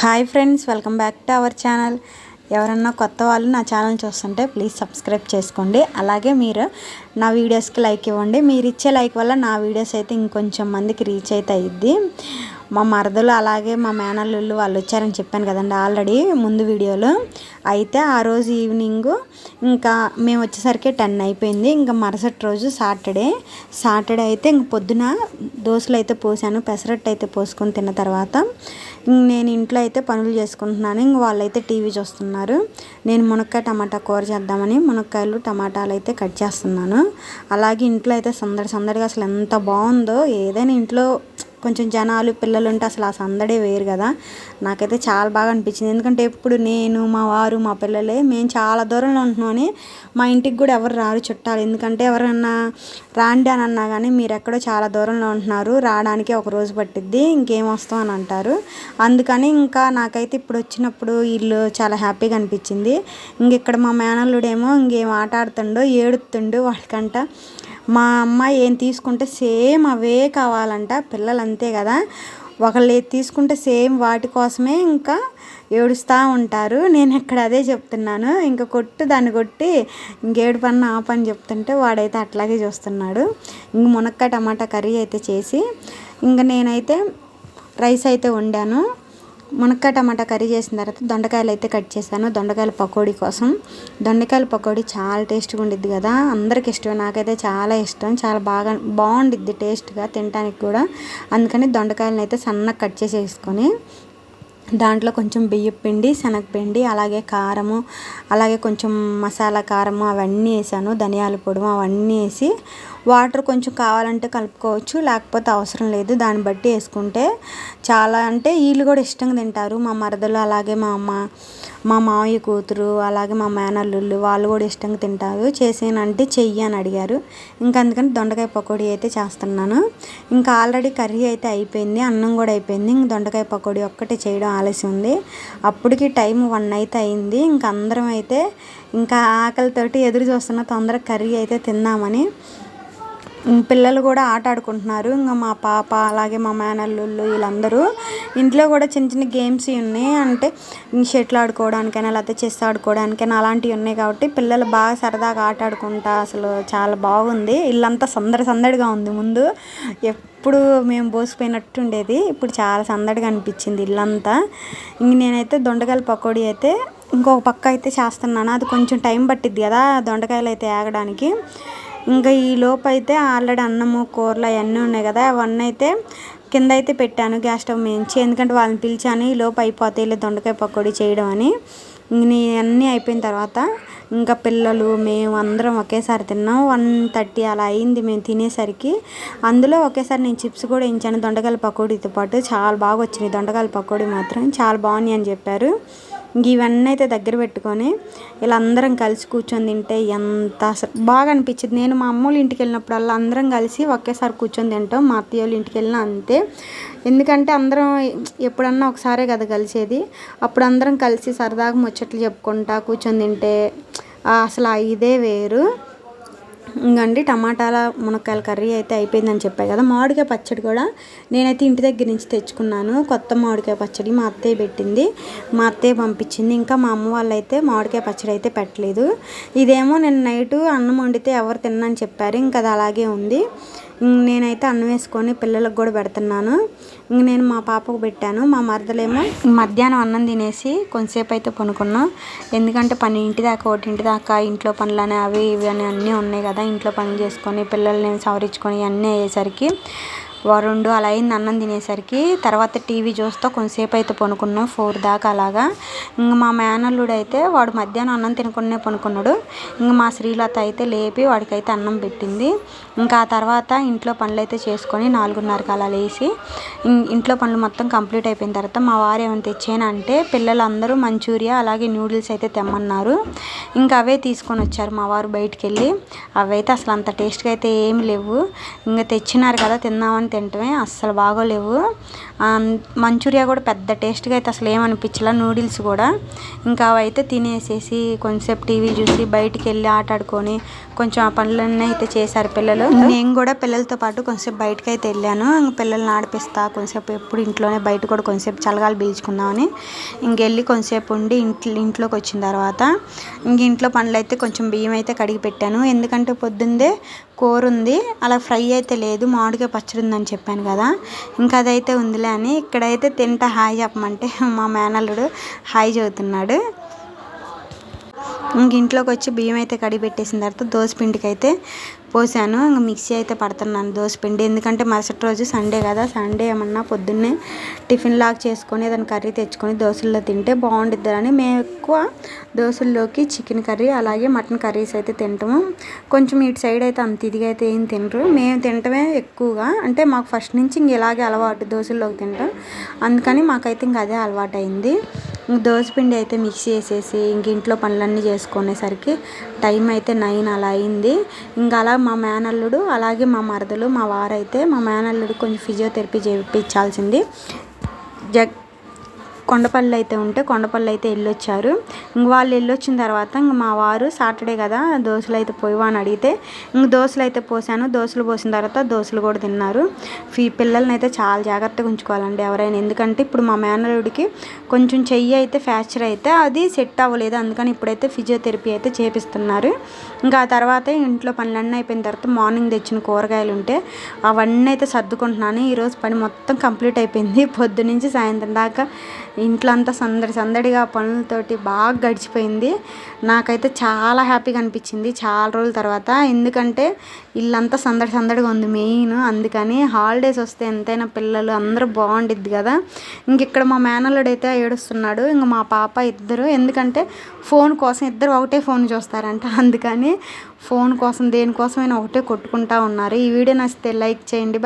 Hi friends, welcome back to our channel. ఎవరన్నా కొత్త వాళ్ళు నా ఛానల్ చూస్తుంటే ప్లీజ్ సబ్స్క్రైబ్ చేసుకోండి. అలాగే మీరు నా వీడియోస్కి లైక్ ఇవ్వండి. మీరు ఇచ్చే లైక్ వల్ల నా వీడియోస్ అయితే ఇంకొంచెం మందికి రీచ్ అయితే అయ్యిద్ది. మా మరదలు అలాగే మా మేనల్లుళ్ళు వాళ్ళు వచ్చారని చెప్పాను కదండి ఆల్రెడీ ముందు వీడియోలో. అయితే ఆ రోజు ఈవినింగ్ ఇంకా మేము వచ్చేసరికి 10 అయిపోయింది. ఇంకా మరుసటి రోజు సాటర్డే అయితే ఇంక పొద్దున దోశలు అయితే పోసాను, పెసరట్టు అయితే పోసుకొని తిన్న తర్వాత నేను ఇంట్లో అయితే పనులు చేసుకుంటున్నాను. ఇంక వాళ్ళైతే టీవీ చూస్తున్నారు. నేను మునక్కాయ టమాటా కూర చేద్దామని మునక్కాయలు టమాటాలు అయితే కట్ చేస్తున్నాను. అలాగే ఇంట్లో అయితే సందడిగా అసలు ఎంత బాగుందో. ఏదైనా ఇంట్లో కొంచెం జనాలు పిల్లలు ఉంటే అసలు ఆ సందడే వేరు కదా. నాకైతే చాలా బాగా అనిపించింది. ఎందుకంటే ఎప్పుడు నేను మా వారు మా పిల్లలే మేము చాలా దూరంలో ఉంటున్నామని మా ఇంటికి కూడా ఎవరు రారు చుట్టాలు. ఎందుకంటే ఎవరన్నా రాండి అని అన్నా కానీ మీరు ఎక్కడో చాలా దూరంలో ఉంటున్నారు, రావడానికి ఒక రోజు పట్టిద్ది, ఇంకేం వస్తాం అని అంటారు. అందుకని ఇంకా నాకైతే ఇప్పుడు వచ్చినప్పుడు వీళ్ళు చాలా హ్యాపీగా అనిపించింది. ఇంక ఇక్కడ మా మేనల్లుడేమో ఇంకేం ఆట ఆడుతుండో ఏడుతుండు. వాడికంట మా అమ్మ ఏం తీసుకుంటే సేమ్ అవే కావాలంట. పిల్లలు అంతే కదా, ఒకళ్ళు ఏది తీసుకుంటే సేమ్ వాటి కోసమే ఇంకా ఏడుస్తూ ఉంటారు. నేను ఇక్కడ అదే చెప్తున్నాను. ఇంకా దాన్ని కొట్టి ఇంకేడు పని ఆ పని చెప్తుంటే వాడైతే అట్లాగే చూస్తున్నాడు. ఇంక మునక్కాయ టమాటా కర్రీ అయితే చేసి ఇంకా నేనైతే రైస్ అయితే వండాను. మునక్కాయ టమాటా కర్రీ చేసిన తర్వాత దొండకాయలు అయితే కట్ చేశాను దొండకాయల పకోడీ కోసం. దొండకాయల పకోడీ చాలా టేస్ట్గా ఉండిద్ది కదా, అందరికి ఇష్టం, నాకైతే చాలా ఇష్టం. చాలా బాగుండిద్ది టేస్ట్గా తినడానికి కూడా. అందుకని దొండకాయలను అయితే సన్నగా కట్ చేసేసుకొని దాంట్లో కొంచెం బియ్యం పిండి, శనగపిండి, అలాగే కారము, అలాగే కొంచెం మసాలా కారము అవన్నీ వేసాను, ధనియాల పొడి అవన్నీ వేసి వాటర్ కొంచెం కావాలంటే కలుపుకోవచ్చు, లేకపోతే అవసరం లేదు. దాన్ని బట్టి వేసుకుంటే చాలా అంటే వీళ్ళు కూడా ఇష్టంగా తింటారు. మా మరదలు అలాగే మా అమ్మ, మా మామయ్య కూతురు, అలాగే మా మేనల్లుళ్ళు వాళ్ళు కూడా ఇష్టంగా తింటారు. చేసేనంటే చెయ్యి అని అడిగారు. ఇంకా అందుకని దొండకాయ పకోడీ అయితే చేస్తున్నాను. ఇంకా ఆల్రెడీ కర్రీ అయితే అయిపోయింది, అన్నం కూడా అయిపోయింది. ఇంక దొండకాయ పకోడీ ఒక్కటే చేయడం ఆలస్యం ఉంది. అప్పటికి టైం 1 అయితే అయింది. ఇంక అందరం అయితే ఇంకా ఆకలితోటి ఎదురు చూస్తున్న తొందరగా కర్రీ అయితే తిందామని. పిల్లలు కూడా ఆట ఆడుకుంటున్నారు. ఇంకా మా పాప అలాగే మా మేనల్లుళ్ళు వీళ్ళందరూ ఇంట్లో కూడా చిన్న గేమ్స్ ఉన్నాయి. అంటే షటిల్ ఆడుకోవడానికైనా లేకపోతే చెస్ ఆడుకోవడానికైనా అలాంటివి ఉన్నాయి. కాబట్టి పిల్లలు బాగా సరదాగా ఆట ఆడుకుంటా అసలు చాలా బాగుంది. ఇల్లంతా సందడిగా ఉంది. ముందు ఎప్పుడు మేము బోసిపోయినట్టు ఉండేది, ఇప్పుడు చాలా సందడిగా అనిపించింది ఇల్లంతా. ఇంక నేనైతే దొండకాయల పకోడీ అయితే ఇంకొక పక్క అయితే చేస్తున్నాను. అది కొంచెం టైం పట్టిద్ది కదా దొండకాయలు అయితే ఆగడానికి. ఇంకా ఈ లోపు అయితే ఆల్రెడీ అన్నము కూరలు అవన్నీ ఉన్నాయి కదా, అవన్నీ అయితే కింద అయితే పెట్టాను గ్యాస్ స్టవ్ మించి. ఎందుకంటే వాళ్ళని పిలిచాను ఈ లోపు అయిపోతాయి దొండకాయ పకోడీ చేయడం అని. అన్నీ అయిపోయిన తర్వాత ఇంకా పిల్లలు మేము అందరం ఒకేసారి తిన్నాం. 1:30 అలా అయింది మేము తినేసరికి. అందులో ఒకేసారి నేను చిప్స్ కూడా వేయించాను దొండకాయల పకోడీతో పాటు. చాలా బాగా వచ్చినాయి దొండకాయల పకోడీ మాత్రం, చాలా బాగున్నాయి అని చెప్పారు. ఇంక ఇవన్నీ అయితే దగ్గర పెట్టుకొని ఇలా అందరం కలిసి కూర్చొని తింటే ఎంత అసలు బాగా అనిపించింది. నేను మా అమ్మోళ్ళ ఇంటికి వెళ్ళినప్పుడల్లా అందరం కలిసి ఒకేసారి కూర్చొని తింటాం. మా అత్తయ్య వాళ్ళ ఇంటికి వెళ్ళినా అంతే. ఎందుకంటే అందరం ఎప్పుడన్నా ఒకసారే కదా కలిసేది. అప్పుడు అందరం కలిసి సరదాగా ముచ్చట్లు చెప్పుకుంటా కూర్చొని తింటే అసలు ఇదే వేరు. ఇంకండి టమాటాల మునక్కాయల కర్రీ అయితే అయిపోయిందని చెప్పాయి కదా. మామిడికాయ పచ్చడి కూడా నేనైతే ఇంటి దగ్గర నుంచి తెచ్చుకున్నాను. కొత్త మామిడికాయ పచ్చడి మా అత్తయ్య పెట్టింది, మా అత్తయ్య పంపించింది. ఇంకా మా అమ్మ వాళ్ళు అయితే మామిడికాయ పచ్చడి అయితే పెట్టలేదు. ఇదేమో నేను నైటు అన్నం వండితే ఎవరు తినని చెప్పారు, ఇంకా అది అలాగే ఉంది. నేనైతే అన్నం వేసుకొని పిల్లలకు కూడా పెడుతున్నాను. ఇంక నేను మా పాపకు పెట్టాను. మా మరదలేమో మధ్యాహ్నం అన్నం తినేసి కొంతసేపు అయితే పనుకున్నాం. ఎందుకంటే 12 దాకా 1 దాకా ఇంట్లో పనులు అవి ఇవి అని అన్నీ ఉన్నాయి కదా. ఇంట్లో పనులు చేసుకొని పిల్లల్ని సవరించుకొని అన్నీ అయ్యేసరికి 2 అలా అయింది అన్నం తినేసరికి. తర్వాత టీవీ చూస్తూ కొంతసేపు అయితే పనుకున్నాం 4 దాకా అలాగా. ఇంక మా మేనల్లుడు అయితే వాడు మధ్యాహ్నం అన్నం తినకుండా పనుకున్నాడు. ఇంక మా శ్రీలత అయితే లేపి వాడికైతే అన్నం పెట్టింది. ఇంకా ఆ తర్వాత ఇంట్లో పనులు అయితే చేసుకొని 4:30కి అలా లేచి ఇంట్లో పనులు మొత్తం కంప్లీట్ అయిపోయిన తర్వాత మా వారు ఏమైనా తెచ్చానంటే పిల్లలు అందరూ మంచూరియా అలాగే నూడిల్స్ అయితే తెమ్మన్నారు. ఇంకా అవే తీసుకొని వచ్చారు మా వారు బయటికి వెళ్ళి. అవైతే అసలు అంత టేస్ట్గా అయితే ఏమి లేవు. ఇంకా తెచ్చినారు కదా తిందామని తింటమే అస్సలు బాగోలేవు. మంచూరియా కూడా పెద్ద టేస్ట్గా అయితే అసలు ఏమనిపించలే, నూడిల్స్ కూడా. ఇంకా అవైతే తినేసేసి కొంచెంసేపు టీవీ చూసి బయటికి వెళ్ళి ఆటాడుకొని కొంచెం ఆ పనులన్నీ అయితే చేశారు పిల్లలు. నేను కూడా పిల్లలతో పాటు కొంచెంసేపు బయటకు అయితే వెళ్ళాను. పిల్లల్ని ఆడిపిస్తా కొంచెంసేపు, ఎప్పుడు ఇంట్లోనే బయట కూడా కొంచెంసేపు చల్లగాలి పీల్చుకుందామని ఇంకెళ్ళి కొంచెంసేపు ఉండి ఇంట్లోకి వచ్చిన తర్వాత ఇంట్లో పనులు అయితే కొంచెం బియ్యం అయితే కడిగి పెట్టాను. ఎందుకంటే పొద్దుందే కూర ఉంది, అలా ఫ్రై అయితే లేదు, మామిడికాయ పచ్చడి ఉందని చెప్పాను కదా, ఇంకా అదైతే ఉందిలే అని ఇక్కడైతే తింటా హాయ్ చెప్పమంటే మా మేనల్లుడు హాయ్ చదువుతున్నాడు. ఇంట్లోకి వచ్చి బియ్యం అయితే కడిగి పెట్టేసిన తర్వాత దోసపిండికి అయితే పోసాను. ఇంకా మిక్సీ అయితే పడుతున్నాను దోసపిండి, ఎందుకంటే మరుసటి రోజు సండే కదా, సండే ఏమన్నా పొద్దున్నే టిఫిన్ లాగా చేసుకొని ఏదైనా కర్రీ తెచ్చుకొని దోశల్లో తింటే బాగుండిద్దని మేము ఎక్కువ దోశల్లోకి చికెన్ కర్రీ అలాగే మటన్ కర్రీస్ అయితే తింటాము. కొంచెం ఇటు సైడ్ అయితే అంత ఇదిగా అయితే ఏం తినరు, మేము తింటమే ఎక్కువగా, అంటే మాకు ఫస్ట్ నుంచి ఇంక ఇలాగే అలవాటు దోశల్లోకి తింటాం, అందుకని మాకైతే ఇంక అదే అలవాటు అయింది. దోసపిండి అయితే మిక్సీ వేసేసి ఇంట్లో పనులన్నీ చేసుకునేసరికి టైం అయితే 9 అలా అయింది. ఇంకా అలా మా మేనల్లుడు అలాగే మా మరదలు మా వారైతే, మా మేనల్లుడు కొంచెం ఫిజియోథెరపీ చేయించాల్సింది కొండపల్లి అయితే ఉంటే కొండపల్లి అయితే వెళ్ళొచ్చారు. ఇంక వాళ్ళు వెళ్ళొచ్చిన తర్వాత ఇంక మా వారు సాటర్డే కదా దోశలు అయితే పోయివా అని అడిగితే ఇంక దోశలు అయితే పోసాను. దోశలు పోసిన తర్వాత దోశలు కూడా తిన్నారు. పిల్లల్ని అయితే చాలా జాగ్రత్తగా ఉంచుకోవాలండి ఎవరైనా, ఎందుకంటే ఇప్పుడు మా మేనల్లుడికి కొంచెం చెయ్యి అయితే ఫ్రాక్చర్ అయితే అది సెట్ అవ్వలేదు, అందుకని ఇప్పుడైతే ఫిజియోథెరపీ అయితే చేపిస్తున్నారు. ఇంకా ఆ తర్వాత ఇంట్లో పనులన్నీ అయిపోయిన తర్వాత మార్నింగ్ తెచ్చిన కూరగాయలు ఉంటే అవన్నీ అయితే సర్దుకుంటున్నాను. ఈరోజు పని మొత్తం కంప్లీట్ అయిపోయింది, పొద్దు నుంచి సాయంత్రం దాకా ఇంట్లో అంతా సందడిగా పనులతోటి బాగా గడిచిపోయింది. నాకైతే చాలా హ్యాపీగా అనిపించింది చాలా రోజుల తర్వాత, ఎందుకంటే ఇల్లంతా సందడిగా ఉంది మెయిన్, అందుకని హాలిడేస్ వస్తే ఎంతైనా పిల్లలు అందరూ బాగుండిద్ది కదా. ఇంక ఇక్కడ మా మేనల్లుడు అయితే ఏడుస్తున్నాడు, ఇంక మా పాప ఇద్దరు, ఎందుకంటే ఫోన్ కోసం ఇద్దరు ఒకటే ఫోన్ చూస్తారంట, అందుకని ఫోన్ కోసం దేనికోసమైనా ఒకటే కొట్టుకుంటా ఉన్నారు. ఈ వీడియో నచ్చితే లైక్ చేయండి.